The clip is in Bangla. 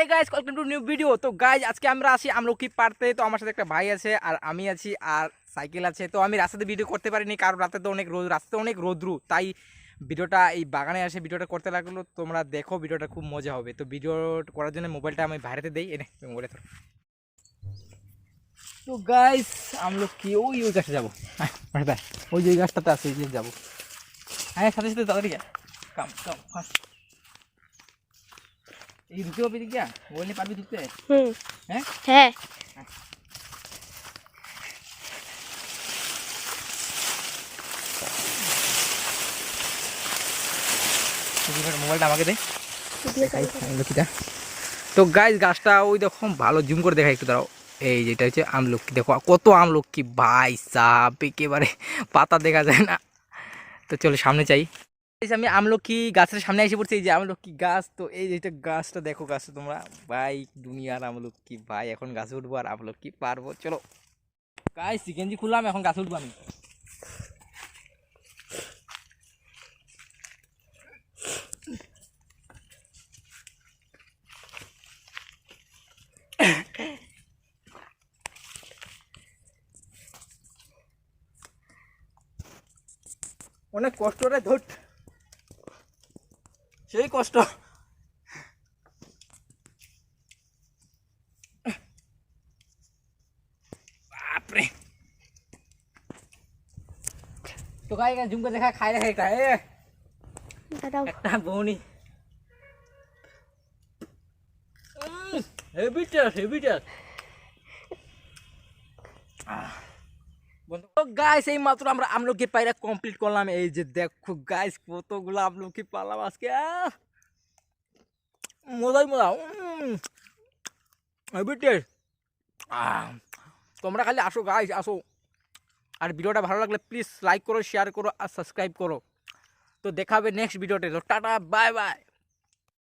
Hey guys, welcome to new video. তো গাইজ আজকে আমরা আসি আমলকি পাড়তে। তো আমার সাথে একটা ভাই আছে আর আমি আছি আর সাইকেল আছে। তো আমি রাস্তাতে ভিডিও করতে পারিনি কারণ রাতে তো অনেক রোদ, রাস্তাতে অনেক রোদ্রু, তাই ভিডিওটা এই বাগানে এসে ভিডিওটা করতে লাগলো। তোমরা দেখো, ভিডিওটা খুব মজা হবে। তো ভিডিও করার জন্য মোবাইলটা আমি বাইরেতে দেই, এনে মোবাইলে ধরো। তো গাইজ আমলকি ওই গাছটা যাবো, হ্যাঁ ওই যে গাছটাতে আছে, ওই যে যাবো। হ্যাঁ সাথে সাথে তাড়াতাড়ি কাম কাম ফাস্ট। এই ঢুকে হবে দিক বললে পারবি ঢুকতে? হ্যাঁ হ্যাঁ মোবাইলটা আমাকে দে, আমলকিটা। তো গাইজ গাছটা ওই দেখো, ভালো জুম করে দেখা একটু দাঁড়াও। এই যেটা হচ্ছে আমলকি, দেখো কত আমলকি ভাই সাপ, একেবারে পাতা দেখা যায় না। তো চলো সামনে চাই। আমি আমলকি গাছের সামনে এসে পড়ছি, এই যে আমলকি গাছ। তো এই যেটা গাছটা দেখো, গাছটা তোমরা ভাই দুনিয়ার আমলকি ভাই। এখন গাছে উঠবো আর আমলকি পারবো। চলো গাইজ চিকেনজি খুললাম, এখন গাছে উঠবো আমি। অনেক কষ্ট রে, ধুট সেই কষ্ট। বাপরে। তো গাই জুম করে দেখা, খাই দেখা একটা একটা বৌনি। Heavy taste, heavy taste. তো গাইস এই মাত্র আমরা আমলকি পায়রা কমপ্লিট করলাম। এই যে দেখো গাইস কতগুলো আমলকি পারলাম আজকে, মজাই মজা। Heavy taste. তোমরা খালি আসো গাইস, আসো। আর ভিডিওটা ভালো লাগলে প্লিজ লাইক করো, শেয়ার করো আর সাবস্ক্রাইব করো। তো দেখা হবে নেক্সট ভিডিওতে। তো টাটা, বাই বাই।